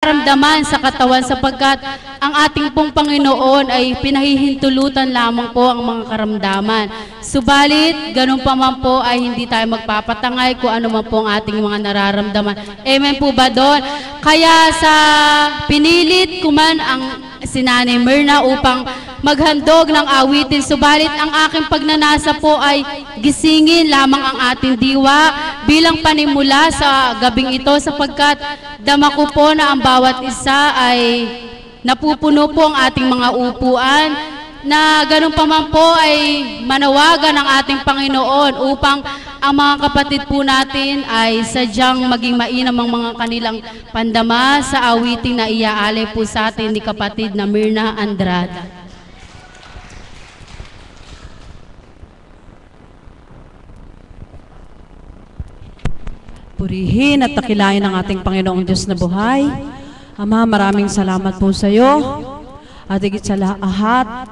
ramdaman sa katawan sapagkat ang ating pong Panginoon ay pinahihintulutan lamang po ang mga karamdaman. Subalit, ganun pa man po ay hindi tayo magpapatangay kung ano man po ang ating mga nararamdaman. Amen po ba doon? Kaya sa pinilit ko man ang si Nanay Myrna upang maghandog ng awitin. Subalit ang aking pagnanasa po ay gisingin lamang ang ating diwa bilang panimula sa gabing ito sapagkat dama ko po na ang bawat isa ay napupuno po ang ating mga upuan na ganun pa man po ay manawagan ng ating Panginoon upang ang mga kapatid po natin ay sadyang maging mainam ang mga kanilang pandama sa awiting na iaalay po sa atin ni kapatid na Myrna Andrada. Purihin at takilain ang ating Panginoong Diyos na buhay. Ama, maraming salamat po sa iyo. At higit sa lahat,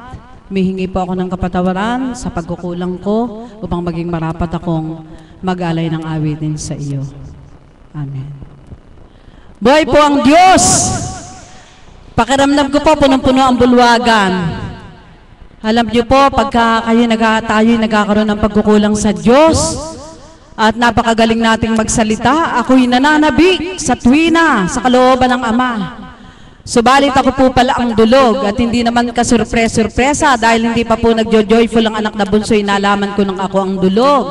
mihingi po ako ng kapatawaran sa pagkukulang ko upang maging marapat akong mag-alay ng awitin sa iyo. Amen. Buhay po ang Diyos! Pakiramdam ko po, punong-puno ang bulwagan. Alam niyo po, pagka tayo nagkakaroon ng pagkukulang sa Diyos, at napakagaling nating magsalita, ako'y nananabi sa tuwina, sa kalooban ng Ama. Subalit ako po pala ang dulog at hindi naman kasurpresa dahil hindi pa po nagjo-joyful ang anak na bunso, inalaman ko nang ako ang dulog.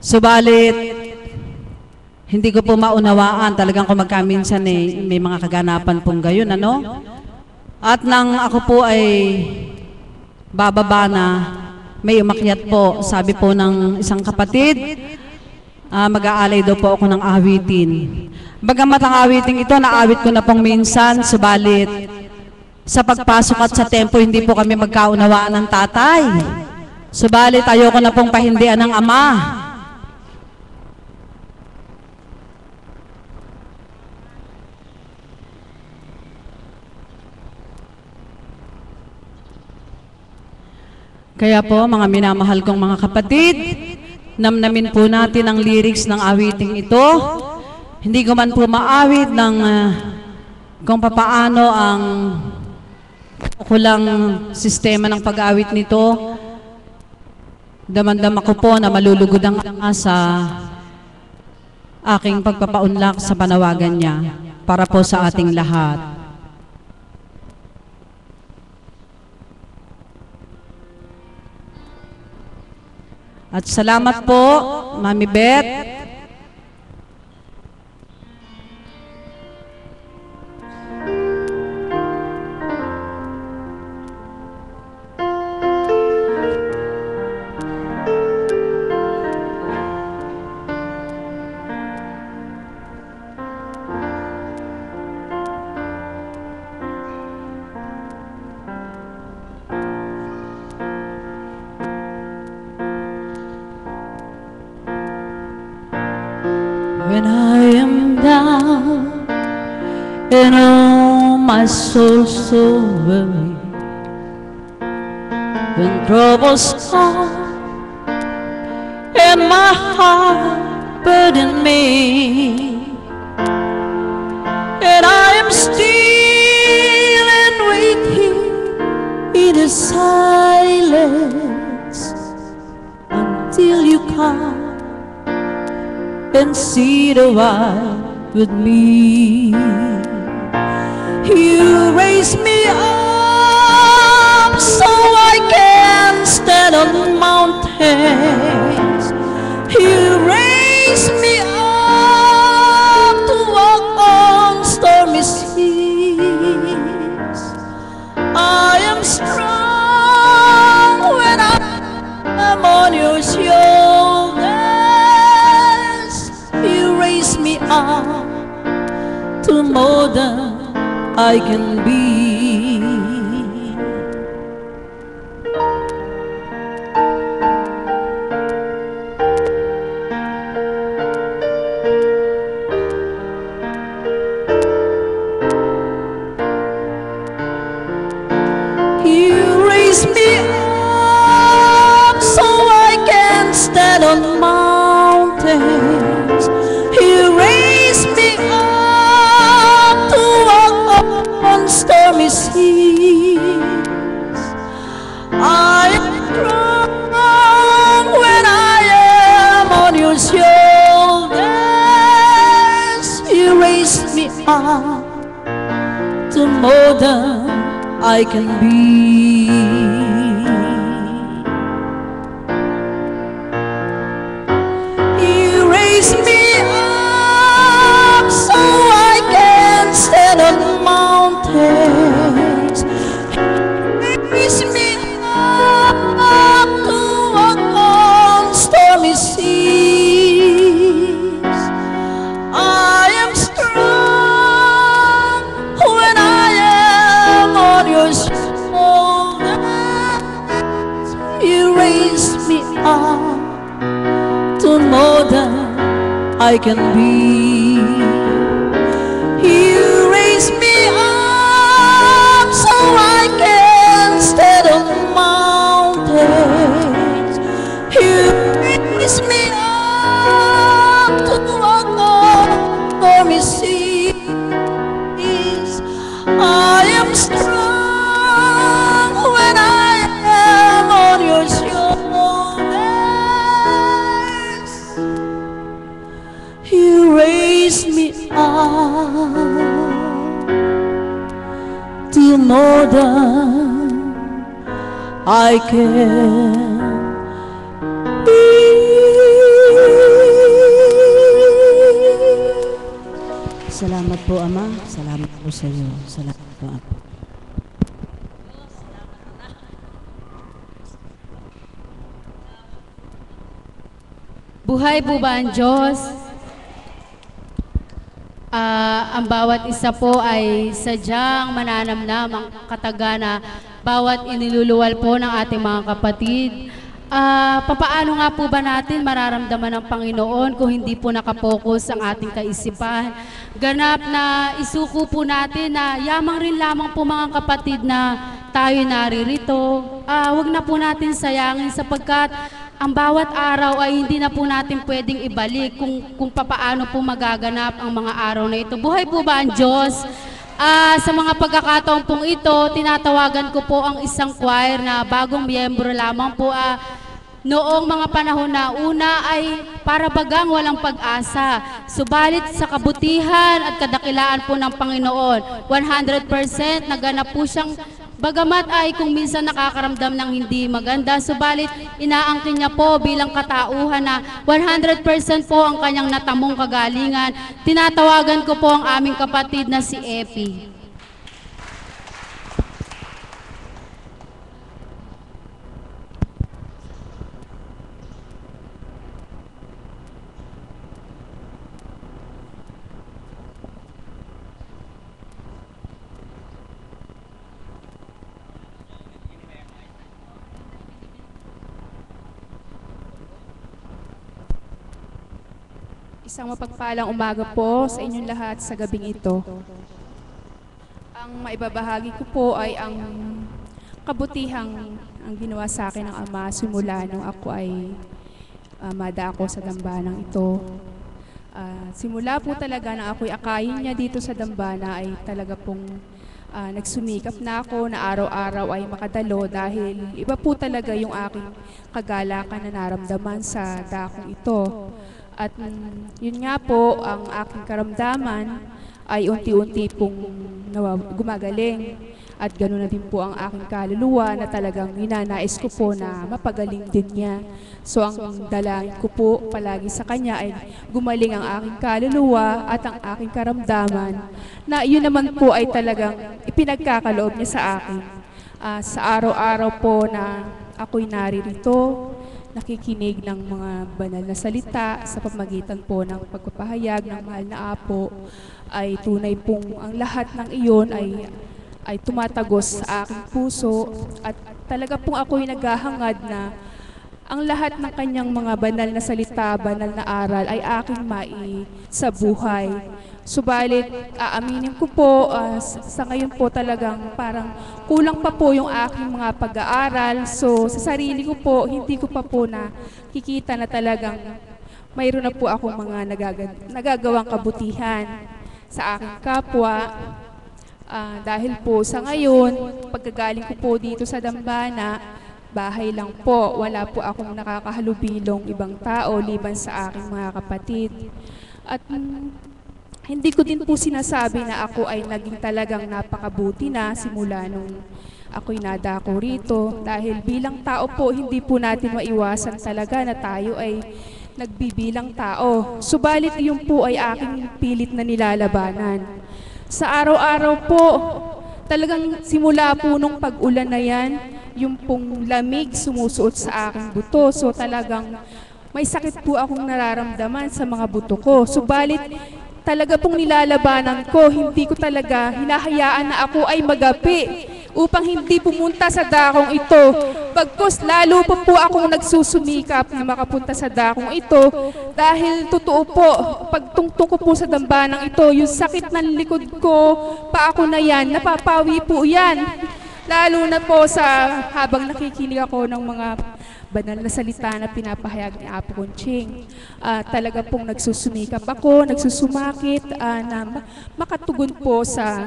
Subalit, hindi ko po maunawaan talagang kung magkaminsan may mga kaganapan pong gayon, ano? At nang ako po ay bababa na, may umakyat po, sabi po ng isang kapatid, mag-aalay daw po ako ng awitin. Bagamat ang awiting ito, naawit ko na pong minsan, subalit sa pagpasok at sa tempo, hindi po kami magkaunawaan ng tatay. Subalit ayoko na pong pahindian ng Ama. Kaya po, mga minamahal kong mga kapatid, namnamin po natin ang lyrics ng awiting ito. Hindi ko man po maawit ng kung papaano ang kulang sistema ng pag-awit nito. Damandama ko po na malulugod ang sa aking pagpapaunlak sa panawagan niya para po sa ating lahat. At salamat po, Mami Beth. When I am down and oh my soul so weary, when troubles come and my heart burden me, and I am still and waiting in the silence until you come and sit a while with me. You raise me up so I can stand on mountains. You raise me up to walk on stormy seas. I am strong when I'm on your shoulders. Me up to more than I can be. You raise me up so I can stand on mountains. You raise me up up to more than I can be. You raise me up so I can stand on mountains. Raise me up to walk on stormy seas. I am strong when I am on your shoulders. You raise me up to more than I can be. You raise me up so I can stand on mountains. You raise me up to walk on stormy seas. I am strong when I am on your shoulders. You raise me up to more than I can be. Salamat po, Ama. Salamat po sa iyo. Salamat po, Ama. Buhay po ba ang Diyos? Ang bawat isa po ay sadyang mananamnam ang katagana bawat iniluluwal po ng ating mga kapatid. Papaano nga po ba natin mararamdaman ng Panginoon kung hindi po nakapokus ang ating kaisipan? Ganap na isuko po natin na yamang rin lamang po mga kapatid na tayo naririto. Huwag na po natin sayangin sapagkat ang bawat araw ay hindi na po natin pwedeng ibalik kung papaano po magaganap ang mga araw na ito. Buhay po ba ang Diyos? Sa mga pagkakataon pong ito, tinatawagan ko po ang isang choir na bagong miyembro lamang po. Noong mga panahon na una ay para bagang walang pag-asa. Subalit sa kabutihan at kadakilaan po ng Panginoon, 100% naganap po siyang. Bagamat ay kung minsan nakakaramdam ng hindi maganda, subalit inaangkin niya po bilang katauhan na 100% po ang kanyang natamong kagalingan. Tinatawagan ko po ang aming kapatid na si Epi. Isang mapagpalang umaga po sa inyong lahat sa gabing ito. Ang maibabahagi ko po ay ang kabutihang ang ginawa sa akin ng Ama simula nung ako ay madako sa dambanang ito. Simula po talaga na ako'y akayin niya dito sa dambana ay talaga pong nagsumikap na ako na araw-araw ay makadalo dahil iba po talaga yung aking kagalakan na naramdaman sa dakong ito. At yun nga po, ang aking karamdaman ay unti-unti pong gumagaling. At ganoon na din po ang aking kaluluwa na talagang ninanais ko po na mapagaling din niya. So ang dalangin ko po palagi sa kanya ay gumaling ang aking kaluluwa at ang aking karamdaman na yun naman po ay talagang ipinagkakaloob niya sa akin. Sa araw-araw po na ako'y naririto, nakikinig ng mga banal na salita sa pamagitan po ng pagpapahayag ng mahal na Apo, ay tunay pong ang lahat ng iyon ay tumatagos sa aking puso at talaga pong ako'y naghahangad na ang lahat ng kanyang mga banal na salita, banal na aral ay aking sa buhay. Subalit, aaminin ko po, sa ngayon po talagang parang kulang pa po yung aking mga pag-aaral. So, sa sarili ko po, hindi ko pa po nakikita na talagang mayroon na po akong mga nagagawang kabutihan sa aking kapwa. Dahil po sa ngayon, pagkagaling ko po dito sa dambana, bahay lang po. Wala po akong nakakahalubilong ibang tao liban sa aking mga kapatid. At Hindi ko din po sinasabi na ako ay naging talagang napakabuti na simula nung ako'y nadako rito. Dahil bilang tao po, hindi po natin maiwasan talaga na tayo ay nagbibilang tao. Subalit yun po ay aking pilit na nilalabanan. Sa araw-araw po, talagang simula po nung pag-ulan na yan, yung pong lamig sumusuot sa aking buto. So talagang may sakit po akong nararamdaman sa mga buto ko. Subalit talaga pong nilalabanan ko, hindi ko talaga hinahayaan na ako ay magapi upang hindi pumunta sa dakong ito. Bagkus lalo pa po akong nagsusumikap na makapunta sa dakong ito dahil totoo po, pagtungtong ko po sa dambanang ito, yung sakit ng likod ko, pa ako na yan, napapawi po yan. Lalo na po sa habang nakikinig ako ng mga banal na salita na pinapahayag ni Apo Conching. Talaga pong nagsusumikap ako, nagsusumakit na makatugon po sa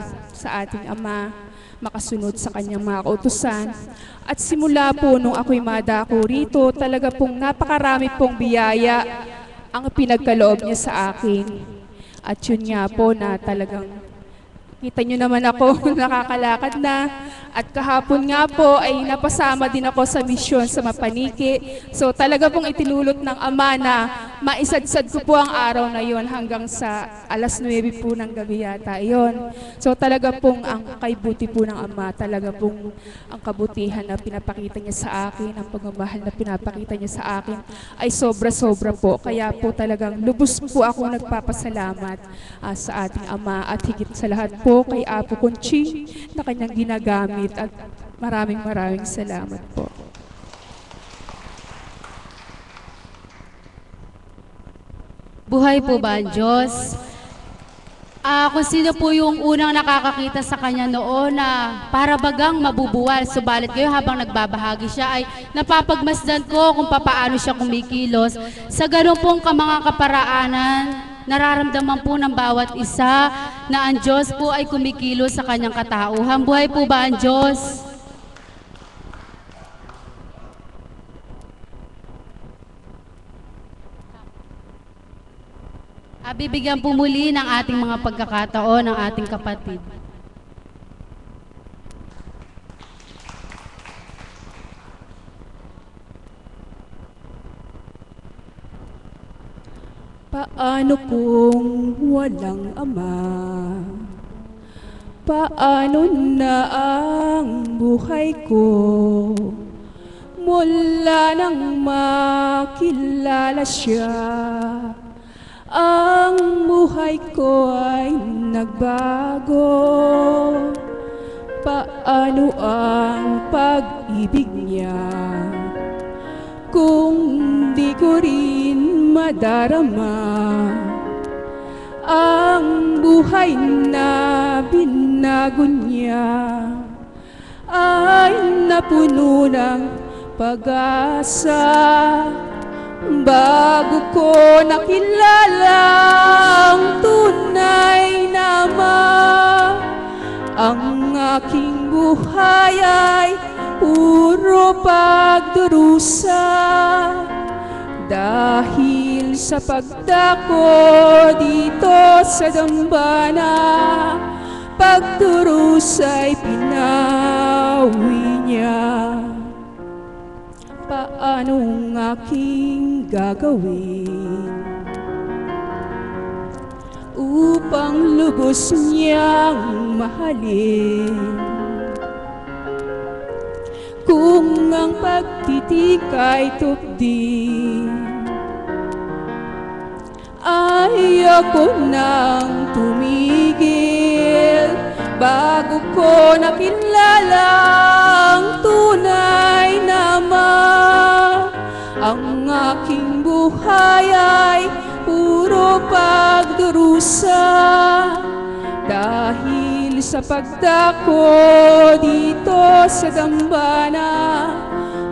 ating Ama, makasunod sa kanyang mga kautusan. At simula po nung ako'y madako rito, talaga pong napakarami pong biyaya ang pinagkaloob niya sa akin. At yun nga po na talagang kita nyo naman ako, nakakalakad na. At kahapon nga po ay napasama din ako sa misyon sa Mapaniki. So talaga pong itinulot ng Ama na maisadsad ko po ang araw na yon hanggang sa alas 9 po ng gabi yata yon. So talaga pong ang kaibuti po ng Ama, talaga pong ang kabutihan na pinapakita niya sa akin, ang pagmamahal na pinapakita niya sa akin ay sobra-sobra po. Kaya po talagang lubos po ako nagpapasalamat sa ating Ama at higit sa lahat po kay Apo Conching na kanyang ginagamit. At maraming salamat po. Buhay po ba ang Diyos? Kung sino po yung unang nakakakita sa kanya noon na para bagang mabubuwal, subalit kayo habang nagbabahagi siya ay napapagmasdan ko kung papaano siya kumikilos. Sa ganun pong mga kaparaanan, nararamdaman po ng bawat isa na ang Diyos po ay kumikilos sa kanyang katauhan. Buhay po ba ang Diyos? Bibigyan po muli ng ating mga pagkakataon ng ating kapatid. Paano kung walang Ama? Paano na ang buhay ko? Mula nang makilala siya, ang buhay ko ay nagbago. Paano ang pag-ibig niya kung di ko rin madarama? Ang buhay na binago niya ay napuno ng pag-asa. Bago ko nakilala ang tunay na Ama, ang aking buhay ay puro pagdurusa. Dahil sa pagdako dito sa dambana, pagdurusa'y pinawi niya. Paanong aking gagawin upang lubos niyang mahalin? Kung ang pagtitik ay tupdi, ayoko nang tumigil. Bago ko nakilala ang tunay na Ama, ang aking buhay ay puro pagdurusa. Dahil sa pagdako dito sa dambana,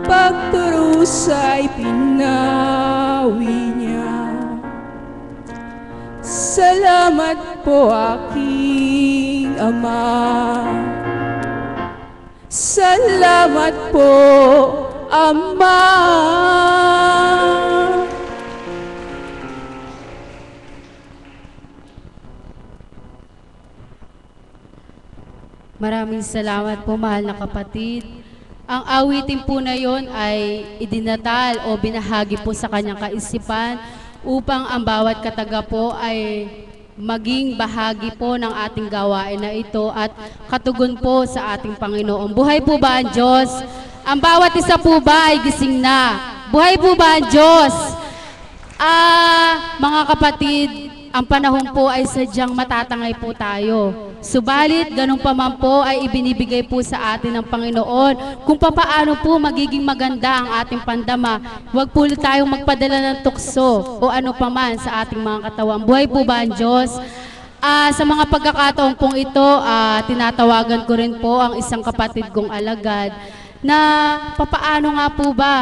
pagdurusa'y pinawi niya. Salamat po aking Ama. Salamat po, Ama. Maraming salamat po, mahal na kapatid. Ang awitin po na yon ay idinatal o binahagi po sa kanyang kaisipan upang ang bawat kataga po ay maging bahagi po ng ating gawain na ito at katugon po sa ating Panginoon. Buhay po ba ang Diyos? Ang bawat isa po ba ay gising na? Buhay po ba ang Diyos? Mga kapatid, ang panahon po ay sadyang matatangay po tayo. Subalit, ganun pa man po ay ibinibigay po sa atin ng Panginoon kung papaano po magiging maganda ang ating pandama. Huwag po tayong magpadala ng tukso o ano pa man sa ating mga katawan. Buhay po ba ang Diyos? Sa mga pagkakataon pong ito, tinatawagan ko rin po ang isang kapatid kong alagad na papaano nga po ba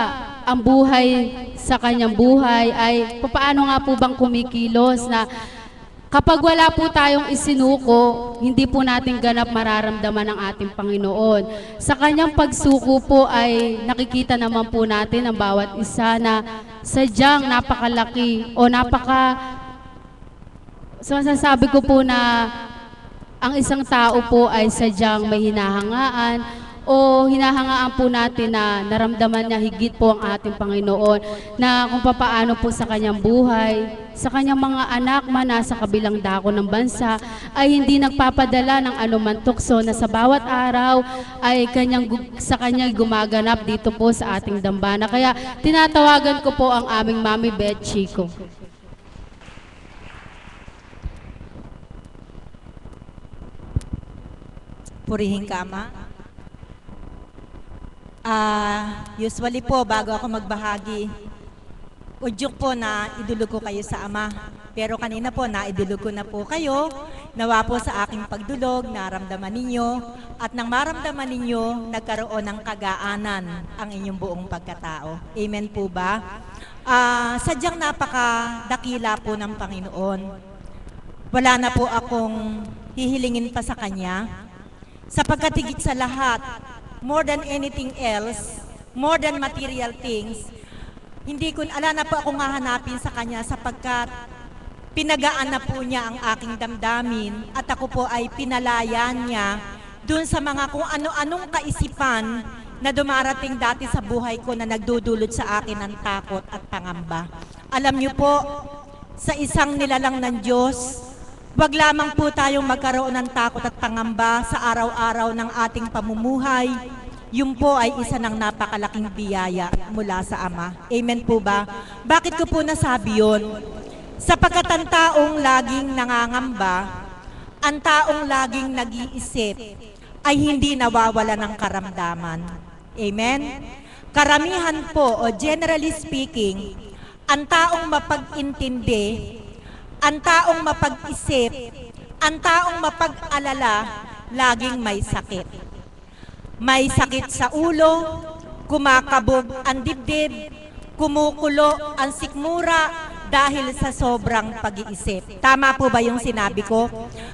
ang buhay sa kanyang buhay ay papaano nga po bang kumikilos na kapag wala po tayong isinuko, hindi po natin ganap mararamdaman ng ating Panginoon. Sa kanyang pagsuko po ay nakikita naman po natin ang bawat isa na sadyang napakalaki o masasabi ko po na ang isang tao po ay sadyang may hinahangaan o hinahangaan po natin na naramdaman niya higit po ang ating Panginoon na kung papaano po sa kanyang buhay, sa kanyang mga anak man nasa kabilang dako ng bansa ay hindi nagpapadala ng anumang tukso na sa bawat araw ay sa kanya gumaganap dito po sa ating dambana. Kaya tinatawagan ko po ang aming Mami Beth Chico. Purihin ka, Ama. Usually po, bago ako magbahagi, udyok po na idulog ko kayo sa Ama. Pero kanina po, naidulog ko na po kayo. Nawa po sa aking pagdulog, naramdaman ninyo. At nang maramdaman ninyo, nagkaroon ng kagaanan ang inyong buong pagkatao. Amen po ba? Sadyang napakadakila po ng Panginoon. Wala na po akong hihilingin pa sa Kanya. Sapagkat higit sa lahat, more than anything else, more than material things, ala na po akong hahanapin sa Kanya sapagkat pinagaan na po niya ang aking damdamin at ako po ay pinalayan niya dun sa mga kung ano-anong kaisipan na dumarating dati sa buhay ko na nagdudulot sa akin ng takot at pangamba. Alam niyo po, sa isang nilalang ng Diyos, wag lamang po tayong magkaroon ng takot at pangamba sa araw-araw ng ating pamumuhay. Yun po ay isa ng napakalaking biyaya mula sa Ama. Amen po ba? Bakit ko po nasabi yun? Sapagkat ang taong laging nangangamba, ang taong laging nag-iisip, ay hindi nawawala ng karamdaman. Amen? Karamihan po, o generally speaking, ang taong mapag-intindi, ang taong mapag-isip, ang taong mapag-alala, laging may sakit. May sakit sa ulo, kumakabog ang dibdib, kumukulo ang sikmura dahil sa sobrang pag-iisip. Tama po ba yung sinabi ko?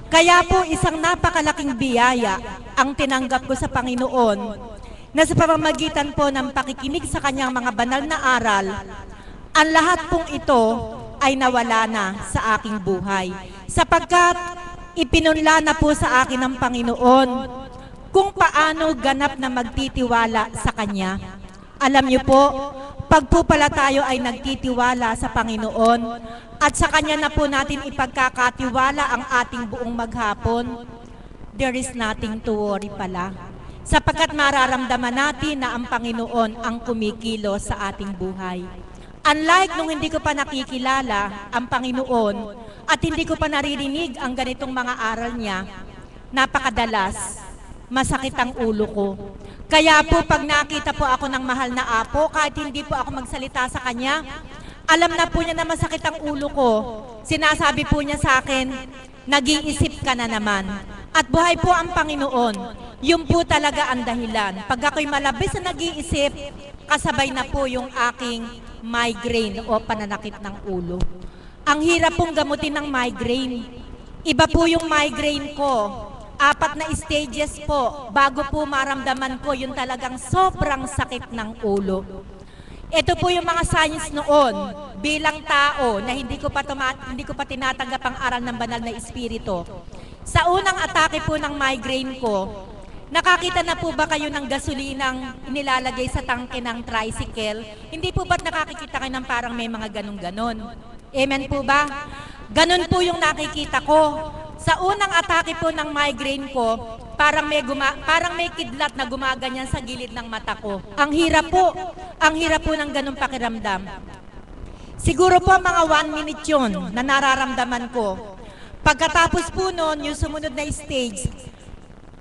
Kaya po isang napakalaking biyaya ang tinanggap ko sa Panginoon na sa pamamagitan po ng pakikinig sa Kanyang mga banal na aral, ang lahat pong ito ay nawala na sa aking buhay. Sapagkat ipinunla na po sa akin ng Panginoon kung paano ganap na magtitiwala sa Kanya. Alam niyo po, pag po pala tayo ay nagtitiwala sa Panginoon at sa Kanya na po natin ipagkakatiwala ang ating buong maghapon, there is nothing to worry pala. Sapagkat mararamdaman natin na ang Panginoon ang kumikilos sa ating buhay. Unlike nung hindi ko pa nakikilala ang Panginoon at hindi ko pa naririnig ang ganitong mga aral niya, napakadalas, masakit ang ulo ko. Kaya po pag nakita po ako ng mahal na apo, kahit hindi po ako magsalita sa kanya, alam na po niya na masakit ang ulo ko. Sinasabi po niya sa akin, nag-iisip ka na naman. At buhay po ang Panginoon, yun po talaga ang dahilan. Pag ako'y malabis na nag-iisip, kasabay na po yung aking migraine o pananakit ng ulo. Ang hirap pong gamutin ng migraine. Iba po yung migraine ko. 4 na stages po bago po maramdaman ko yung talagang sobrang sakit ng ulo. Ito po yung mga signs noon bilang tao na hindi ko pa tinatanggap ang aral ng banal na espiritu. Sa unang atake po ng migraine ko, Nakakita na po ba kayo ng gasolinang inilalagay sa tangke ng tricycle? Hindi po ba't nakakikita kayo ng parang may mga ganun-ganon? Amen po ba? Ganun po yung nakikita ko. Sa unang atake po ng migraine ko, parang may kidlat na gumaganyan sa gilid ng mata ko. Ang hirap po ng ganun pakiramdam. Siguro po mga 1 minute yun na nararamdaman ko. Pagkatapos po nun, yung sumunod na stage,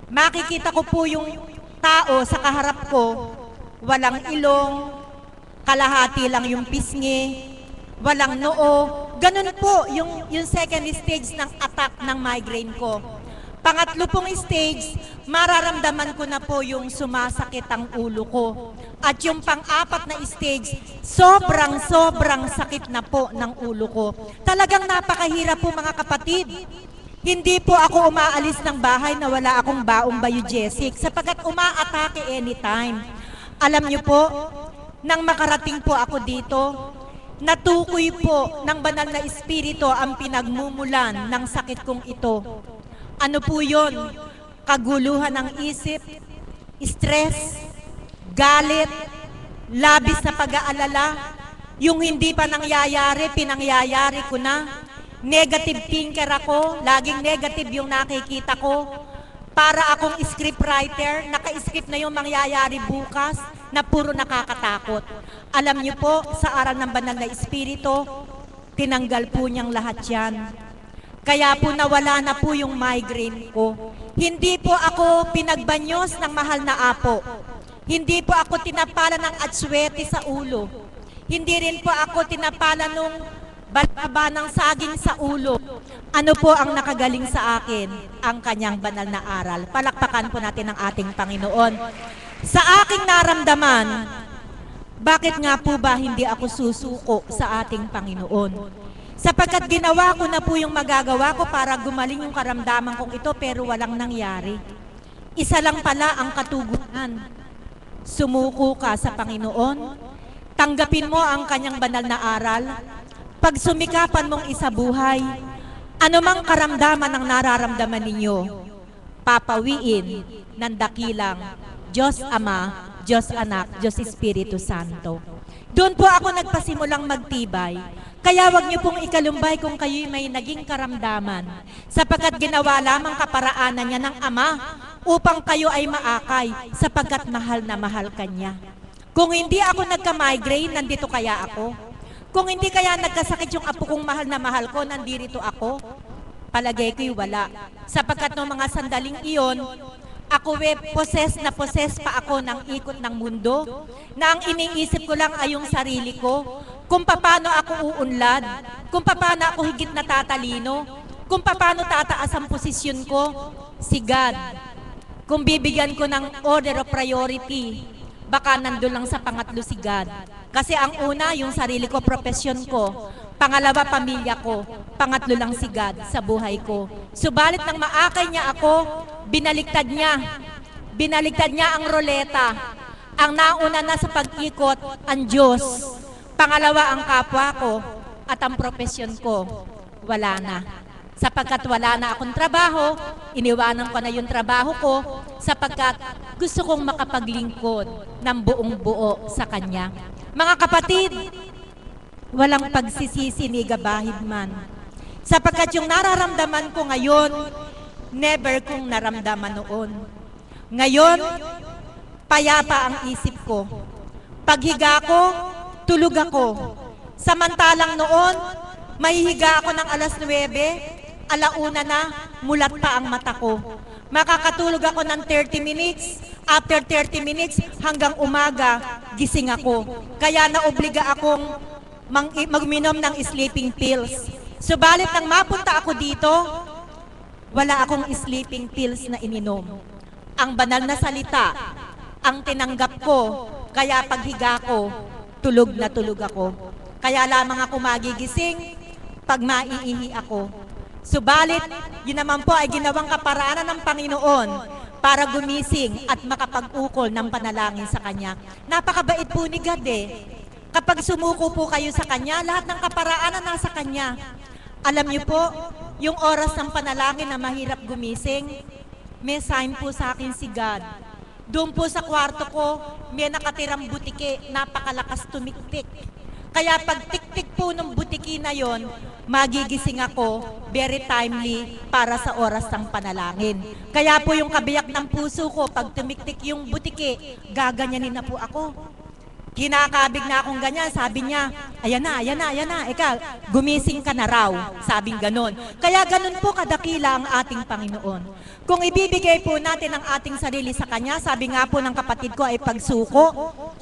makikita ko po yung tao sa kaharap ko, walang ilong, kalahati lang yung pisngi, walang noo. Ganun po yung second stage ng attack ng migraine ko. Pangatlo pong stage, mararamdaman ko na po yung sumasakit ang ulo ko. At yung pang-apat na stage, sobrang sakit na po ng ulo ko. Talagang napakahirap po mga kapatid. Hindi po ako umaalis ng bahay na wala akong baong biogesic sapagkat umaatake anytime. Alam niyo po, nang makarating po ako dito, natukoy po ng banal na espiritu ang pinagmumulan ng sakit kong ito. Ano po yun? Kaguluhan ng isip, stress, galit, labis na pag-aalala, yung hindi pa nangyayari, pinangyayari ko na. Negative thinker ako, laging negative yung nakikita ko. Para akong scriptwriter, naka-script na yung mangyayari bukas na puro nakakatakot. Alam niyo po, sa aral ng banal na espiritu, tinanggal po niyang lahat yan. Kaya po nawala na po yung migraine ko. Hindi po ako pinagbanyos ng mahal na apo. Hindi po ako tinapala ng atswete sa ulo. Hindi rin po ako tinapala nung balaba ng saging sa ulo. Ano po ang nakagaling sa akin? Ang kanyang banal na aral. Palakpakan po natin ang ating Panginoon. Sa aking naramdaman, bakit nga po ba hindi ako susuko sa ating Panginoon? Sapagkat ginawa ko na po yung magagawa ko para gumaling yung karamdaman kong ito pero walang nangyari. Isa lang pala ang katugunan. Sumuko ka sa Panginoon, tanggapin mo ang kanyang banal na aral, pag sumikapan mong isabuhay, anumang karamdaman ang nararamdaman ninyo, papawiin ng dakilang Diyos Ama, Diyos Anak, Diyos Espiritu Santo. Doon po ako nagpasimulang magtibay. Kaya wag niyo pong ikalumbay kung kayo'y may naging karamdaman, sapagkat ginawa lamang kaparaanan niya ng Ama upang kayo ay maakay, sapagkat mahal na mahal kanya. Kung hindi ako nagka-migraine, nandito kaya ako? Kung hindi kaya nagkasakit yung apo kong mahal na mahal ko, nandito ako? Palagay ko'y wala. Sapagkat noong mga sandaling iyon, ako poses pa ako ng ikot ng mundo, na ang iniisip ko lang ay yung sarili ko, kung paano ako uunlad, kung paano ako higit na tatalino, kung paano tataas ang posisyon ko, si God. Kung bibigyan ko ng order of priority, baka nandun lang sa pangatlo si God. Kasi ang una, yung sarili ko, profesyon ko. Pangalawa, pamilya ko. Pangatlo lang si God sa buhay ko. Subalit nang maakay niya ako, binaliktad niya. Binaliktad niya ang roleta. Ang nauna na sa pag-ikot, ang Diyos. Pangalawa, ang kapwa ko. At ang profesyon ko, wala na. Sapagkat wala na akong trabaho, iniwanan ko na yung trabaho ko, sapagkat gusto kong makapaglingkod ng buong buo sa Kanya. Mga kapatid, walang pagsisisi ni gabahid man. Sapagkat yung nararamdaman ko ngayon, never kong naramdaman noon. Ngayon, payapa ang isip ko. Paghiga ko, tulog ako. Samantalang noon, mahihiga ako ng alas 9, alauna na, mulat pa ang mata ko. Makakatulog ako ng 30 minutes, after 30 minutes hanggang umaga, gising ako. Kaya naobliga akong magminom ng sleeping pills. Subalit nang mapunta ako dito, wala akong sleeping pills na ininom. Ang banal na salita, ang tinanggap ko, kaya paghiga ko, tulog na tulog ako. Kaya lamang ako magigising pag maiihi ako. Subalit, yun naman po ay ginawang kaparaanan ng Panginoon para gumising at makapag-ukol ng panalangin sa Kanya. Napakabait po ni God eh. Kapag sumuko po kayo sa Kanya, lahat ng kaparaanan nasa Kanya. Alam niyo po, yung oras ng panalangin na mahirap gumising, may sign po sa akin si God. Doon po sa kwarto ko, may nakatirang butike, napakalakas tumiktik. Kaya pag tik-tik po ng butiki na yon, magigising ako very timely para sa oras ng panalangin. Kaya po yung kabiyak ng puso ko, pag tumiktik yung butiki, gaganyanin na po ako. Kinakabig na akong ganyan, sabi niya, ayan na, gumising ka na raw, sabing ganon. Kaya ganon po kadakila ang ating Panginoon. Kung ibibigay po natin ang ating sarili sa Kanya, sabi nga po ng kapatid ko ay pagsuko,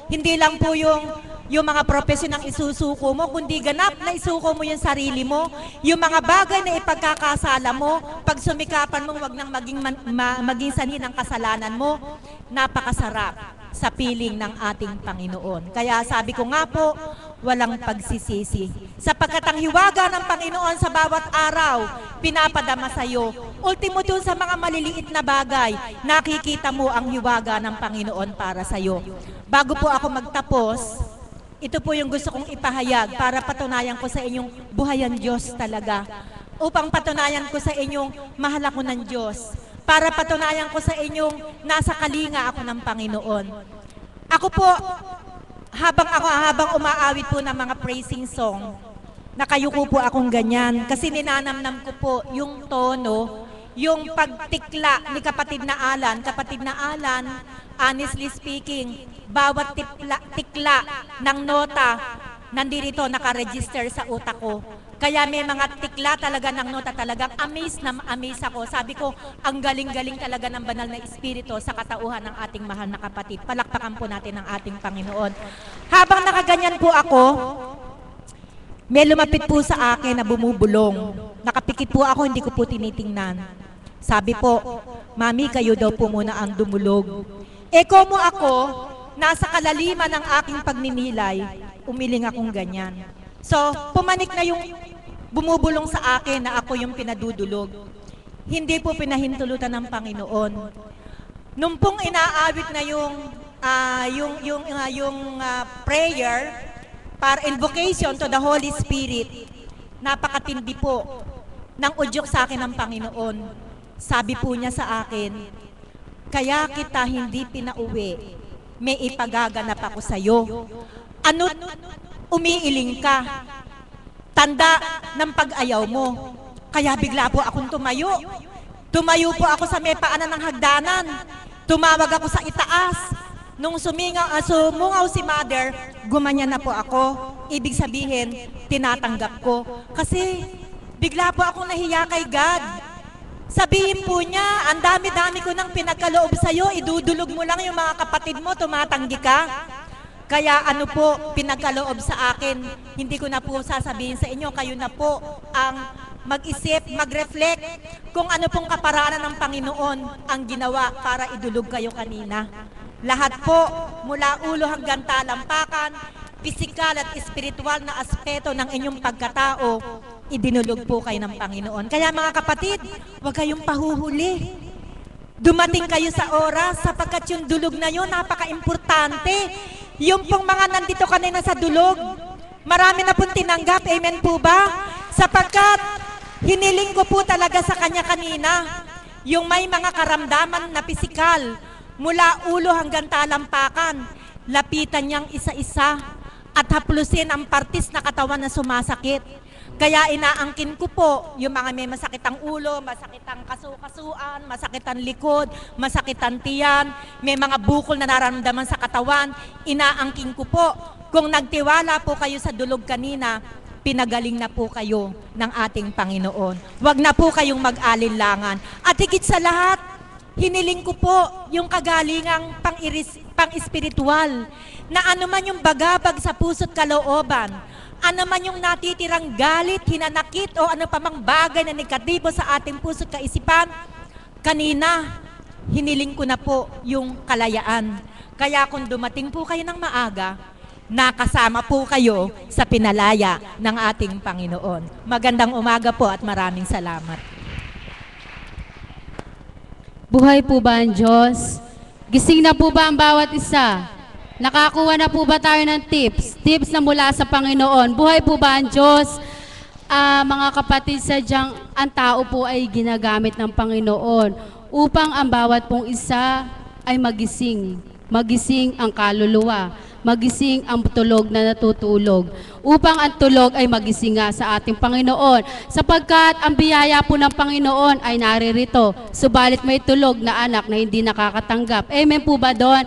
hindi lang po yung mga profesyon ang isusuko mo, kundi ganap na isuko mo yung sarili mo, yung mga bagay na ipagkakasala mo, pag sumikapan mo, wag nang maging sanhi ng kasalanan mo, napakasarap sa piling ng ating Panginoon. Kaya sabi ko nga po, walang pagsisisi. Sapagkat ang hiwaga ng Panginoon sa bawat araw, pinapadama sa iyo. Ultimo dun sa mga maliliit na bagay, nakikita mo ang hiwaga ng Panginoon para sa iyo. Bago po ako magtapos, ito po yung gusto kong ipahayag para patunayan ko sa inyong buhayan Diyos talaga. Upang patunayan ko sa inyong mahal ako ng Diyos. Para patunayan ko sa inyong nasa kalinga ako ng Panginoon. Ako po, habang umaawit po ng mga praising song, nakayuko po akong ganyan. Kasi ninanamnam ko po yung tono, yung pagtikla ni kapatid na Alan, honestly speaking, bawat tikla ng nota, nandito nakaregister sa utak ko. Kaya may mga tikla talaga ng nota, talagang amaze ako. Sabi ko, ang galing-galing talaga ng banal na Espiritu sa katauhan ng ating mahal na kapatid. Palakpakan po natin ang ating Panginoon. Habang nakaganyan po ako, may lumapit po sa akin na bumubulong. Nakapikit po ako, hindi ko po tinitingnan. Sabi po, Mami, kayo daw po muna ang dumulog. Komo ako, nasa kalaliman ng aking pagninilay, umiling akong ganyan. So, pumanik na yung bumubulong sa akin na ako yung pinadudulog. Hindi po pinahintulutan ng Panginoon. Nung pong inaawit na yung prayer para invocation to the Holy Spirit, napakatindi po ng udyok sa akin ng Panginoon. Sabi po niya sa akin, kaya kita hindi pinauwi, may ipagaganap ako sa iyo. Ano't umiiling ka, tanda ng pag-ayaw mo. Kaya bigla po akong tumayo. Tumayo po ako sa may paanan ng hagdanan. Tumawag ako sa itaas. Nung sumungaw si Mother, gumanyan na po ako. Ibig sabihin, tinatanggap ko. Kasi bigla po akong nahiya kay God. Sabihin po niya, ang dami-dami ko nang pinagkaloob sa'yo, idudulog mo lang yung mga kapatid mo, tumatanggi ka. Kaya ano po, pinagkaloob sa akin, hindi ko na po sasabihin sa inyo, kayo na po ang mag-isip, mag-reflect kung ano pong kaparaanan ng Panginoon ang ginawa para idulog kayo kanina. Lahat po, mula ulo hanggang talampakan, pisikal at espiritual na aspeto ng inyong pagkatao, idinulog po kayo ng Panginoon. Kaya mga kapatid, huwag kayong pahuhuli. Dumating kayo sa oras sapagkat yung dulog na yun, napaka-importante. Yung pong mga nandito kanina sa dulog, marami na pong tinanggap, amen po ba? Sapagkat hiniling ko po talaga sa kanya kanina, yung may mga karamdaman na pisikal, mula ulo hanggang talampakan, lapitan niyang isa-isa at haplusin ang partis na katawan na sumasakit. Kaya inaangkin ko po yung mga may masakit ang ulo, masakit ang kasukasuan, masakit ang likod, masakit ang tiyan, may mga bukol na nararamdaman sa katawan, inaangkin ko po. Kung nagtiwala po kayo sa dulog kanina, pinagaling na po kayo ng ating Panginoon. Huwag na po kayong mag-alinlangan. At higit sa lahat, hiniling ko po yung kagalingang pang-espiritual na anuman yung bagabag sa puso't kalooban, ano man yung natitirang galit, hinanakit o ano pa mang bagay na negatibo sa ating puso't kaisipan, kanina, hiniling ko na po yung kalayaan. Kaya kung dumating po kayo ng maaga, nakasama po kayo sa pinalaya ng ating Panginoon. Magandang umaga po at maraming salamat. Buhay po ba ang Diyos? Gising na po ba ang bawat isa? Nakakuha na po ba tayo ng tips? Tips na mula sa Panginoon. Buhay po ba ang Diyos? Mga kapatid, sadyang ang tao po ay ginagamit ng Panginoon upang ang bawat pong isa ay magising. Magising ang kaluluwa, magising ang tulog na natutulog, upang ang tulog ay magising nga sa ating Panginoon. Sapagkat ang biyaya po ng Panginoon ay naririto, subalit may tulog na anak na hindi nakakatanggap. Amen po ba doon?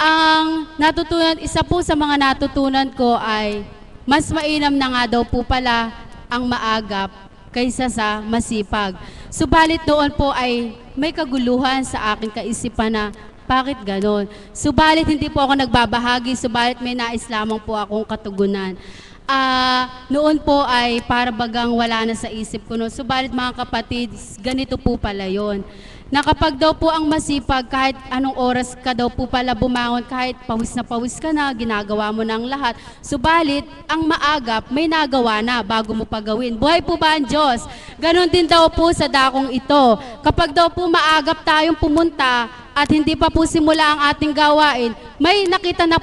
Ang natutunan, isa po sa mga natutunan ko ay mas mainam na nga daw po pala ang maagap kaysa sa masipag. Subalit noon po ay may kaguluhan sa aking kaisipan na bakit ganon? Subalit hindi po ako nagbabahagi, subalit may nais lamang po akong katugunan. Noon po ay para bagang wala na sa isip ko. No? Subalit mga kapatid, ganito po pala yun. Na kapag daw po ang masipag, kahit anong oras ka daw po pala bumangon, kahit pawis ka na, ginagawa mo na ang lahat. Subalit, ang maagap, may nagawa na bago mo pagawin. Buhay po ba ang Diyos? Ganon din daw po sa dakong ito. Kapag daw po maagap tayong pumunta, at hindi pa po simula ang ating gawain, may nakikita na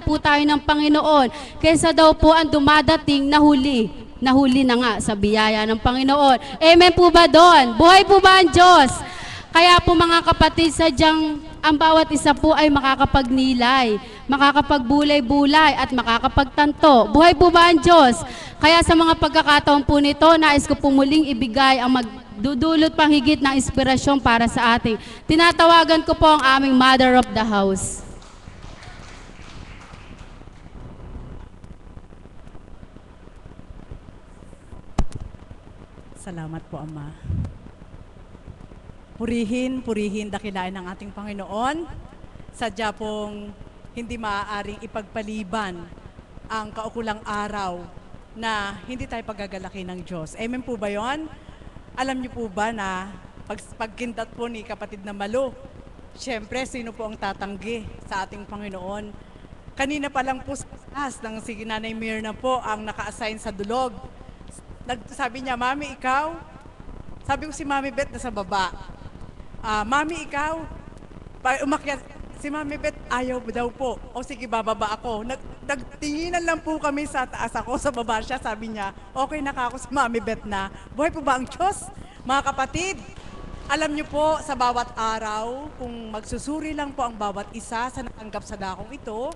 po tayo ng Panginoon. Kaysa daw po ang dumadating na huli na nga sa biyaya ng Panginoon. Amen po ba doon? Buhay po ba ang Diyos? Kaya po mga kapatid, sadyang ang bawat isa po ay makakapagnilay, makakapagbulay-bulay at makakapagtanto. Buhay po ba ang Diyos? Kaya sa mga pagkakataon po nito, nais ko po muling ibigay ang magdudulot pang higit ng inspirasyon para sa ating. Tinatawagan ko po ang aming Mother of the House. Salamat po, Ama. Purihin, dakilain ng ating Panginoon. Sadya pong hindi maaaring ipagpaliban ang kaukulang araw na hindi tayo pagagalakin ng Diyos. Amen po ba yon? Alam niyo po ba na pagkindat po ni kapatid na Malu, siyempre, sino po ang tatanggi sa ating Panginoon? Kanina pa lang po sa taas ng si Nanay Mirna po ang naka-assign sa dulog. Sabi niya, Mami, ikaw? Sabi ko si Mami Beth na sa baba. Mami, ikaw? Umakyat. Si Mami Beth, ayaw daw po. O sige, bababa ako. Nagtinginan lang po kami sa taas ako, sa baba siya. Sabi niya, okay na ka ako si Mami Beth na. Buhay po ba ang Diyos? Mga kapatid, alam niyo po, sa bawat araw, kung magsusuri lang po ang bawat isa sa natanggap sa dakong ito,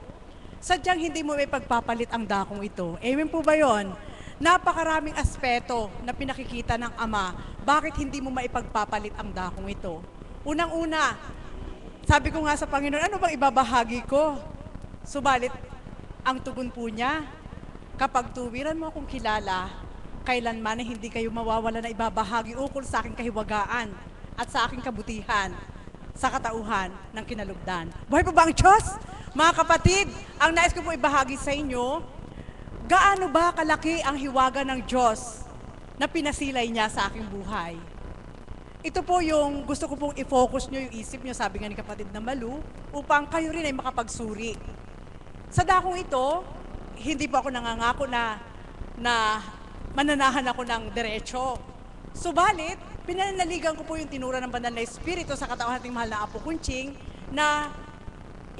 sadyang hindi mo may pagpapalit ang dakong ito. Amen po ba yon? Napakaraming aspeto na pinakikita ng Ama. Bakit hindi mo maipagpapalit ang dakong ito? Unang-una, sabi ko nga sa Panginoon, ano bang ibabahagi ko? Subalit, ang tugon po niya, kapag tuwiran mo akong kilala, kailanman ay hindi kayo mawawala na ibabahagi ukol sa aking kahiwagaan at sa aking kabutihan sa katauhan ng kinalugdan. Buhay po ba ang Diyos? Mga kapatid, ang nais ko po ibahagi sa inyo, gaano ba kalaki ang hiwaga ng Diyos na pinasilay niya sa aking buhay? Ito po yung gusto ko pong i-focus nyo, yung isip nyo, sabi nga ni kapatid na Malu, upang kayo rin ay makapagsuri. Sa dakong ito, hindi po ako nangangako na mananahan ako ng diretso. Subalit, pinanaligan ko po yung tinura ng banal na Espiritu sa katawan ating mahal na Apo Kunching na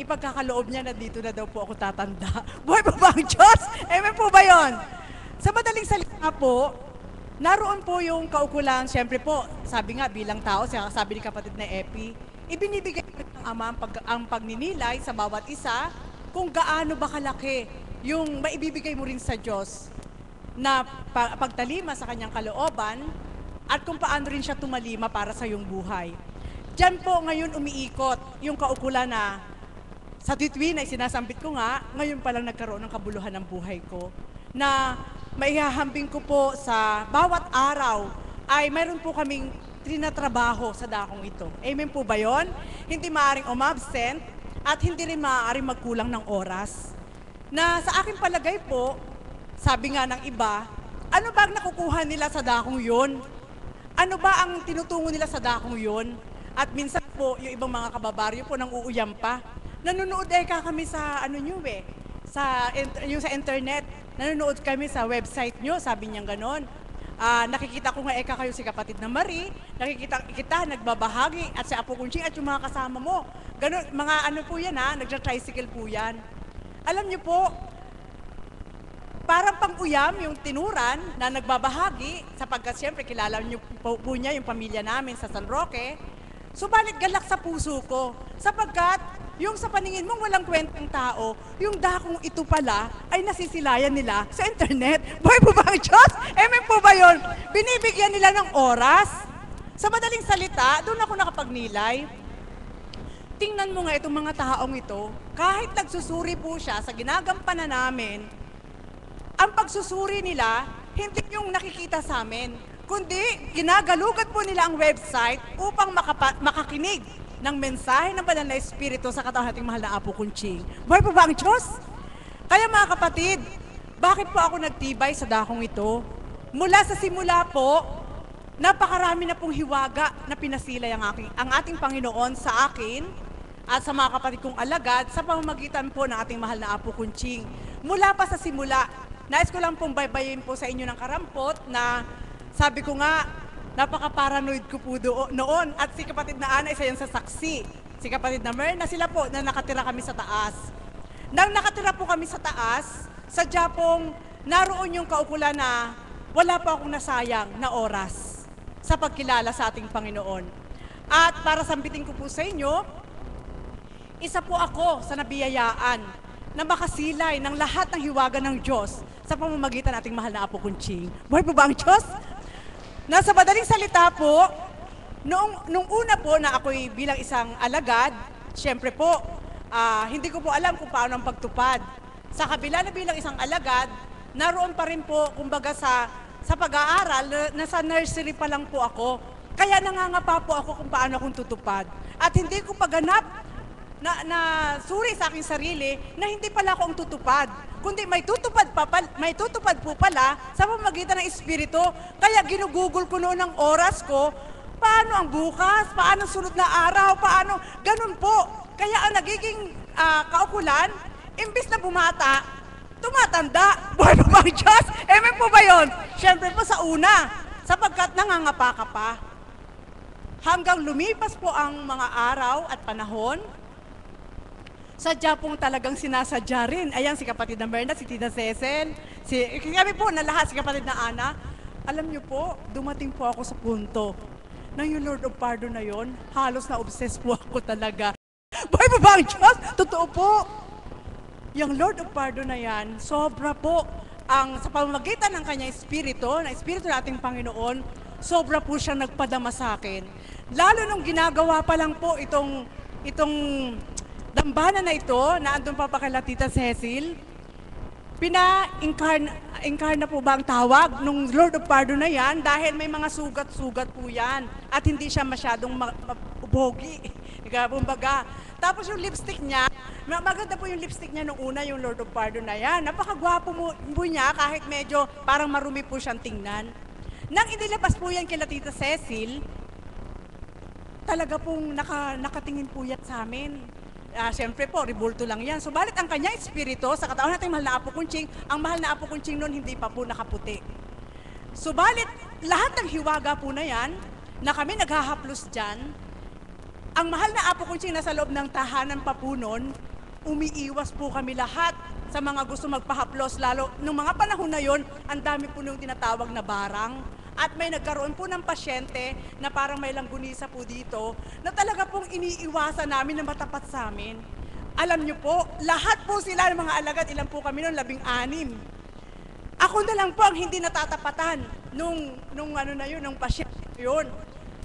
ipagkakaloob niya na dito na daw po ako tatanda. Buhay po ba ang Diyos? Amen po ba yun? Sa madaling salita po, naroon po yung kaukulan, siyempre po, sabi nga bilang tao, sabi ni kapatid na Epi, ibinibigay ng Ama ang pagninilay sa bawat isa kung gaano ba kalaki yung maibibigay mo rin sa Diyos na pagtalima sa kanyang kalooban at kung paano rin siya tumalima para sa iyong buhay. Diyan po ngayon umiikot yung kaukulan na sa tuwin ay sinasambit ko nga, ngayon pa lang nagkaroon ng kabuluhan ng buhay ko na maihahambing ko po sa bawat araw ay mayroon po kaming trinatrabaho sa dakong ito. Amen po ba yon? Hindi maaaring umabsent at hindi rin maaaring magkulang ng oras. Na sa aking palagay po, sabi nga ng iba, ano ba ang nakukuha nila sa dakong yon? Ano ba ang tinutungo nila sa dakong yon? At minsan po, yung ibang mga kababaryo po nang uuyam pa. Nanonood kami sa sa internet. Nanonood kami sa website nyo, sabi niya ganon. Nakikita ko nga kayo si kapatid na Marie, nakikita kita nagbabahagi at si Apo Kunching at yung mga kasama mo. Ganon, mga po yan nagtra-tricycle po yan. Alam niyo po, parang pang-uyam yung tinuran na nagbabahagi, sapagkat siyempre kilala niyo po niya yung pamilya namin sa San Roque. Subalit galak sa puso ko, sapagkat yung sa paningin mong walang kwentang tao, yung dakong ito pala ay nasisilayan nila sa internet. Buhay po ba ang Diyos? Amen po ba yun? Binibigyan nila ng oras. Sa madaling salita, doon ako nakapagnilay. Tingnan mo nga itong mga taong ito, kahit nagsusuri po siya sa ginagampanan namin, ang pagsusuri nila, hindi yung nakikita sa amin, kundi ginagalugat po nila ang website upang makakinig ng mensahe ng Banal na Espiritu sa katawan nating mahal na Apo Kunching. Buhay po ba ang Diyos? Kaya mga kapatid, bakit po ako nagtibay sa dakong ito? Mula sa simula po, napakarami na pong hiwaga na pinasilay ang ating Panginoon sa akin at sa mga kapatid kong alagad sa pamamagitan po ng ating mahal na Apo Kunching. Mula pa sa simula, nais ko lang pong baybayin po sa inyo ng karampot na sabi ko nga, napaka-paranoid ko po noon at si kapatid na Ana, isa yan sa saksi. Si kapatid na Merna, sila po na nakatira kami sa taas. Nang nakatira po kami sa taas, sadya pong naroon yung kaukulan na wala pa akong nasayang na oras sa pagkilala sa ating Panginoon. At para sambitin ko po sa inyo, isa po ako sa nabiyayaan na makasilay ng lahat ng hiwaga ng Diyos sa pamamagitan ng ating mahal na Apo Kunching. Buhay po ba ang Diyos? Nasa madaling salita po, nung una po na ako'y bilang isang alagad, syempre po, hindi ko po alam kung paano ang pagtupad. Sa kabila na bilang isang alagad, naroon pa rin po, kumbaga sa pag-aaral, nasa nursery pa lang po ako. Kaya nangangapa po ako kung paano akong tutupad. At hindi ko paganap na suri sa aking sarili na hindi pala ako ang tutupad, kundi may tutupad po pala sa pamamagitan ng Espiritu. Kaya ginugugol ko noon ang oras ko, paano ang bukas, paano sunod na araw, paano, ganun po. Kaya ang nagiging kaukulan, imbis na bumata, tumatanda. Buhay po ba ang Diyos? Amen po ba yun? Siyempre po sa una, sapagkat nangangapa ka pa. Hanggang lumipas po ang mga araw at panahon, sadya pong talagang sinasadya rin. Ayan, si kapatid na Merna, si Tita Cecil, kami po na lahat, si kapatid na Ana. Alam niyo po, dumating po ako sa punto na yung Lord of Pardon na yon, halos na-obsess po ako talaga. Buhay po ba ang Diyos? Totoo po. Yung Lord of Pardon na yan, sobra po ang sa pamamagitan ng kanyang Espiritu, na Espiritu ng ating Panginoon, sobra po siyang nagpadama sa akin. Lalo nung ginagawa pa lang po itong dambana na ito, na andun pa kay Tita Cecil, pina-incarna po ba ang tawag nung Lord of Pardon na yan dahil may mga sugat-sugat po yan at hindi siya masyadong bogi. Kumbaga. Tapos yung lipstick niya, maganda po yung lipstick niya nung una, yung Lord of Pardon na yan. Napakagwapo po niya kahit medyo parang marumi po siyang tingnan. Nang inilabas po yan kay Tita Cecil, talaga pong nakatingin po yan sa amin. Siyempre po, ribulto lang yan. Subalit ang kanyang espiritu, sa katawan natin mahal na Apo Kunching, ang mahal na Apo Kunching noon hindi pa po nakaputi. Subalit, lahat ng hiwaga po na yan, na kami naghahaplos dyan, ang mahal na Apo Kunching nasa loob ng tahanan pa po noon, umiiwas po kami lahat sa mga gusto magpahaplos. Lalo, nung mga panahon na yon, ang dami po nung tinatawag na barang. At may nagkaroon po ng pasyente na parang may langgunisa po dito na talaga pong iniiwasan namin na matapat sa amin. Alam nyo po, lahat po sila ng mga alagad, ilan po kami noon, 16. Ako na lang po ang hindi natatapatan nung pasyente yun.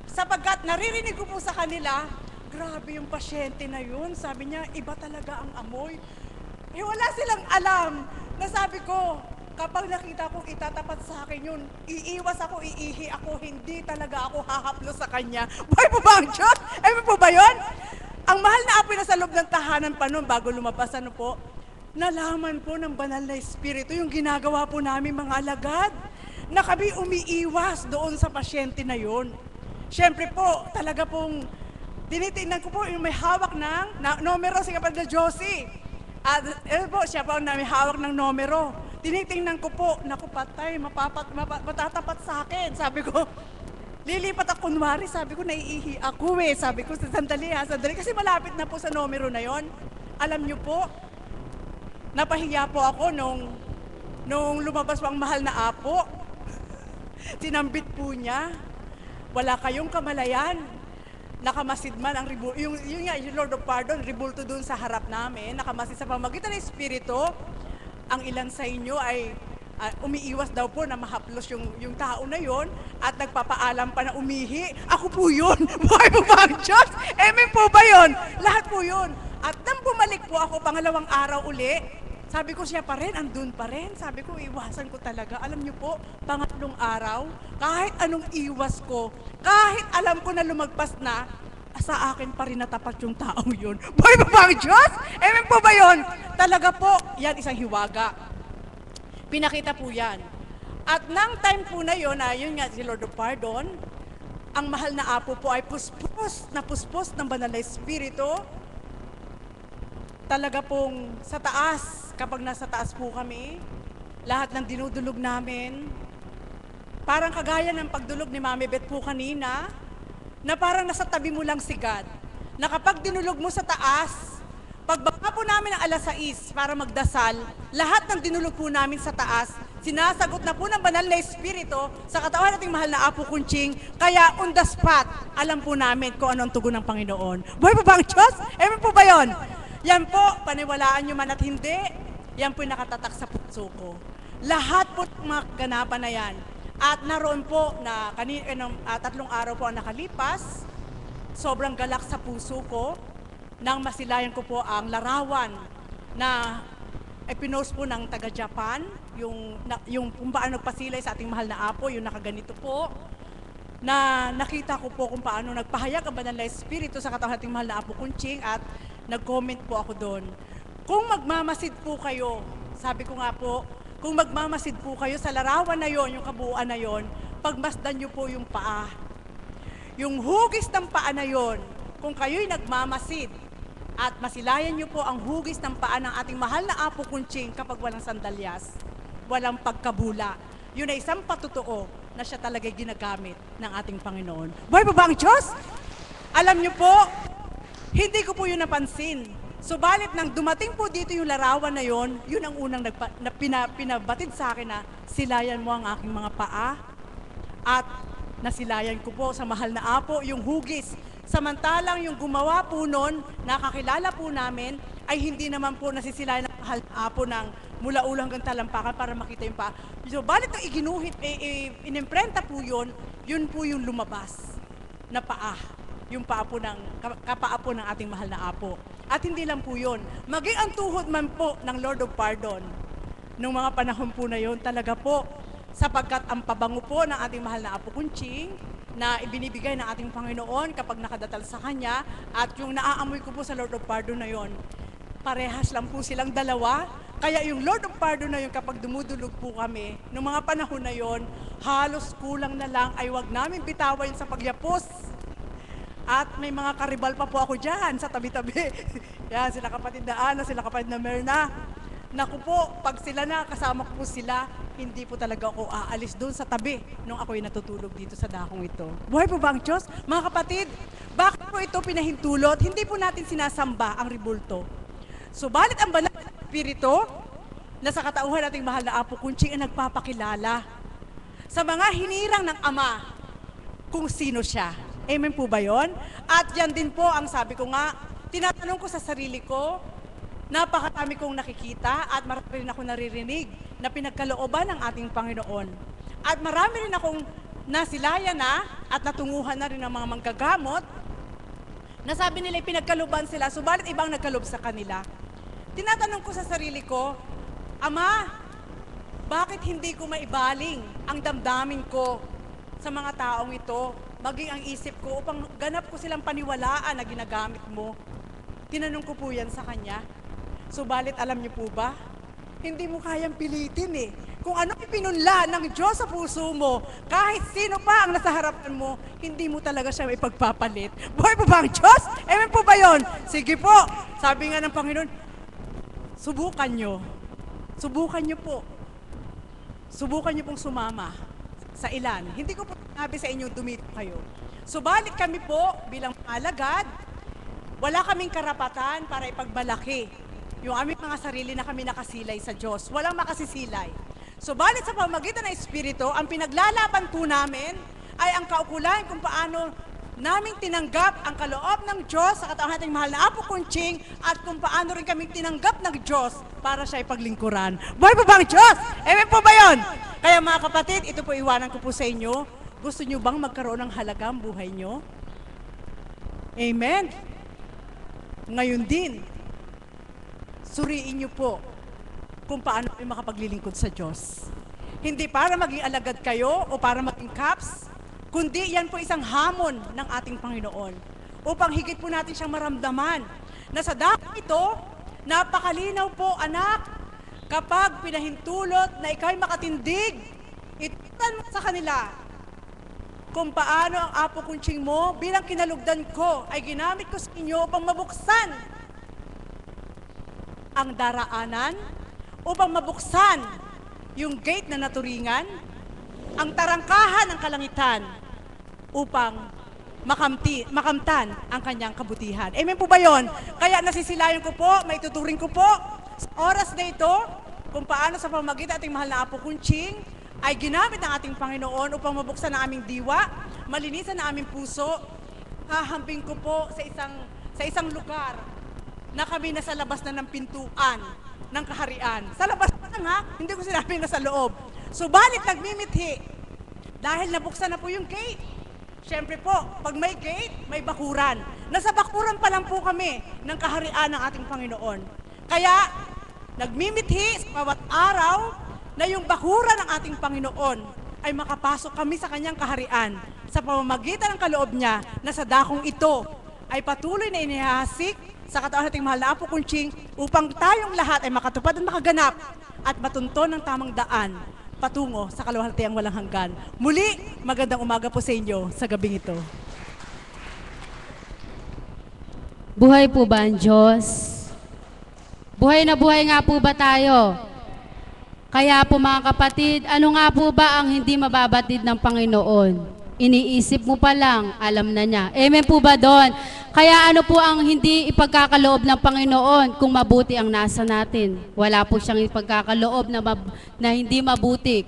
Sapagkat naririnig ko po sa kanila, grabe yung pasyente na yun. Sabi niya, iba talaga ang amoy. Wala silang alam na sabi ko, kapag nakita kong itatapat sa akin yun, iiwas ako, iihi ako, hindi talaga ako hahaplos sa kanya. Buhay po ba ang Diyos? Amen po ba yun? Ang mahal na apoy na sa loob ng tahanan pa noon, bago lumabas, nalaman po ng Banal na Espiritu yung ginagawa po namin mga alagad, na kami umiiwas doon sa pasyente na yun. Siyempre po, talaga pong, tinitingnan ko po yung may hawak ng numero, si kapatid na Josie. At po, siya po ang may hawak ng numero. Tinitingnan ko po, naku patay, matatapat sa akin. Sabi ko, lilipat ako kunwari, sabi ko, naiihi ako Sabi ko, sandali, kasi malapit na po sa numero na yon. Alam niyo po, napahiya po ako nung nung lumabas po ang mahal na apo, sinambit po niya, wala kayong kamalayan. Nakamasid man ang yung Lord of Pardon, ribulto dun sa harap namin, nakamasid sa pamagitan ng Espiritu. Ang ilan sa inyo ay umiiwas daw po na mahaplos yung tao na yon at nagpapaalam pa na umihi. Ako po yun. Buhay po ba ang Diyos? Amen po ba yun? Lahat po yun. At nang bumalik po ako pangalawang araw uli, sabi ko siya pa rin, andun pa rin. Sabi ko, iwasan ko talaga. Alam niyo po, pangatlong araw, kahit anong iwas ko, kahit alam ko na lumagpas na, sa akin pa rin natapat yung taong yun. Buhay pa ba ang Diyos? Amen po ba yun? Talaga po, yan isang hiwaga. Pinakita po yan. At nang time po na yun, yun nga si Lord of Pardon, ang mahal na apo po ay puspos ng banal na Espiritu. Talaga pong sa taas, kapag nasa taas po kami, lahat ng dinudulog namin, parang kagaya ng pagdulog ni Mami Beth po kanina, na parang nasa tabi mo lang si God, na kapag dinulog mo sa taas, pagbaba po namin ng alas 6 para magdasal, lahat ng dinulog po namin sa taas, sinasagot na po ng banal na Espiritu sa katawan nating mahal na Apo Kunching, kaya on the spot, alam po namin kung ano ang tugon ng Panginoon. Buhay po ba ang Diyos? Amen po ba yun? Yan po, paniwalaan nyo man at hindi, yan po yung nakatatak sa puso ko. Lahat po ng mga kaganapan na yan. At naroon po na 3 araw po ang nakalipas, sobrang galak sa puso ko nang masilayan ko po ang larawan na pinost po ng taga-Japan, yung kung paano nagpasilay sa ating mahal na Apo, yung nakaganito po, na nakita ko po kung paano nagpahayag ang banal na Espiritu sa katawan ating mahal na Apo Kunching at nag-comment po ako doon. Kung magmamasid po kayo, sabi ko nga po, kung magmamasid po kayo sa larawan na yon, yung kabuuan na yon, pagmasdan nyo po yung paa. Yung hugis ng paa na yon, kung kayo'y nagmamasid at masilayan nyo po ang hugis ng paa ng ating mahal na Apo Kunching kapag walang sandalyas, walang pagkabula, yun ay isang patutuo na siya talaga ginagamit ng ating Panginoon. Buhay pa ba ang Diyos? Alam nyo po, hindi ko po yun napansin. Subalit nang dumating po dito yung larawan na yon, yun ang unang pinabatid sa akin na silayan mo ang aking mga paa at nasilayan ko po sa mahal na Apo yung hugis. Samantalang yung gumawa po nun, nakakilala po namin, ay hindi naman po nasisilayan ng mahal na Apo ng mula ulo hanggang talampakan para makita yung paa. Subalit nang iginuhit, inimprenta po yun po yung lumabas na paa. Yung kapaa po ng ating mahal na Apo. At hindi lang po yun, maging ang tuhod man po ng Lord of Pardon, nung mga panahon po na yun, talaga po, sapagkat ang pabango po ng ating mahal na Apo Kunching, na ibinibigay ng ating Panginoon kapag nakadatal sa Kanya, at yung naaamoy ko po sa Lord of Pardon na yun, parehas lang po silang dalawa, kaya yung Lord of Pardon na yun, kapag dumudulog po kami, nung mga panahon na yun, halos kulang na lang ay wag namin bitawan sa pagyapos. At may mga karibal pa po ako dyan sa tabi-tabi. Yan, sila kapatid na Ana, sila kapatid na Merna. Naku po, pag sila na, kasama ko po sila, hindi po talaga ako aalis doon sa tabi nung ako'y natutulog dito sa dakong ito. Buhay po ba ang Diyos? Mga kapatid, bakit po ito pinahintulot? Hindi po natin sinasamba ang ribulto. Subalit ang banal na Espiritu na sa katauhan nating mahal na Apo Kunching ay nagpapakilala sa mga hinirang ng Ama kung sino siya. Amen po ba yun? At yan din po ang sabi ko nga, tinatanong ko sa sarili ko, napakadami kong nakikita at marami rin ako naririnig na pinagkalooban ng ating Panginoon. At marami rin akong nasilaya na at natunguhan na rin ng mga manggagamot na sabi nila pinagkalooban sila, subalit ibang nagkaloob sa kanila. Tinatanong ko sa sarili ko, Ama, bakit hindi ko maibaling ang damdamin ko sa mga taong ito, maging ang isip ko upang ganap ko silang paniwalaan na ginagamit mo? Tinanong ko po yan sa kanya. Subalit alam niyo po ba, hindi mo kayang pilitin eh. Kung ano ipinunla ng Diyos sa puso mo, kahit sino pa ang nasa harapan mo, hindi mo talaga siya ipagpapalit. Buhay po ba ang Diyos? Amen po ba yun? Sige po, sabi nga ng Panginoon, subukan nyo. Subukan nyo po. Subukan nyo pong sumama sa ilan. Hindi ko po sinabi sa inyo, dumito kayo. Subalit kami po, bilang alagad, wala kaming karapatan para ipagbalaki yung aming mga sarili na kami nakasilay sa Diyos. Walang makasisilay. Subalit sa pamamagitan ng Espiritu, ang pinaglalaban po namin ay ang kaukulan kung paano naming tinanggap ang kaloob ng Diyos sa katawan nating mahal na Apo Kunching at kung paano rin kaming tinanggap ng Diyos para siya ipaglingkuran. Buhay po ba ang Diyos? Amen po ba yun? Kaya mga kapatid, ito po iwanan ko po sa inyo. Gusto nyo bang magkaroon ng halaga ang buhay nyo? Amen. Ngayon din, suriin nyo po kung paano kayo makapaglilingkod sa Diyos. Hindi para maging alagad kayo o para maging caps, kundi yan po isang hamon ng ating Panginoon upang higit po natin siyang maramdaman na sa dakong ito, napakalinaw po anak, kapag pinahintulot na ikaw'y makatindig, itutan mo sa kanila kung paano ang Apo Kunching mo bilang kinalugdan ko ay ginamit ko sa inyo upang mabuksan ang daraanan, upang mabuksan yung gate na naturingan, ang tarangkahan ng kalangitan upang makamtan ang kanyang kabutihan. Amen po ba yun? Kaya nasisilayan ko po, maituturing ko po sa oras na ito kung paano sa pamamagitan ating mahal na Apo Kunching ay ginamit ng ating Panginoon upang mabuksan ang aming diwa, malinisan ang aming puso. Hahambing ko po sa isang lugar na kami nasa labas na ng pintuan ng kaharian. Sa labas pa lang ha, hindi ko sinabing nasa loob. Subalit nagmimithi dahil nabuksan na po yung gate. Siyempre po, pag may gate, may bakuran. Nasa bakuran pa lang po kami ng kaharian ng ating Panginoon. Kaya nagmimithi sa bawat araw na yung bakuran ng ating Panginoon ay makapasok kami sa kanyang kaharian sa pamamagitan ng kaloob niya na sa dakong ito ay patuloy na inihahasik sa katawan nating mahal na Apo Kunching upang tayong lahat ay makatupad at makaganap at matunton ng tamang daan patungo sa kaluwalhatiang walang hanggan. Muli, magandang umaga po sa inyo sa gabing ito. Buhay po ba ang Diyos? Buhay na buhay nga po ba tayo? Kaya po mga kapatid, ano nga po ba ang hindi mababatid ng Panginoon? Iniisip mo pa lang, alam na niya. Amen po ba doon? Kaya ano po ang hindi ipagkakaloob ng Panginoon kung mabuti ang nasa natin? Wala po siyang ipagkakaloob na hindi mabuti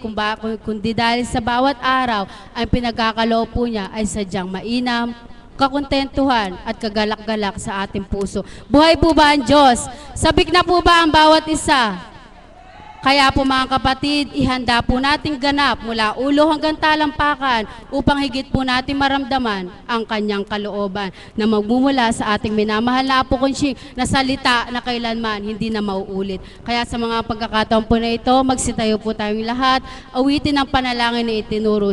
kundi dahil sa bawat araw ang pinagkakaloob po niya ay sadyang mainam, kakontentuhan at kagalak-galak sa ating puso. Buhay po ba ang Diyos? Sabik na po ba ang bawat isa? Kaya po mga kapatid, ihanda po nating ganap mula ulo hanggang talampakan upang higit po natin maramdaman ang kanyang kalooban na magmumula sa ating minamahal na Apo Kunching na salita na kailanman hindi na mauulit. Kaya sa mga pagkakataon po na ito, magsitayo po tayong lahat, awitin ang panalangin na itinuro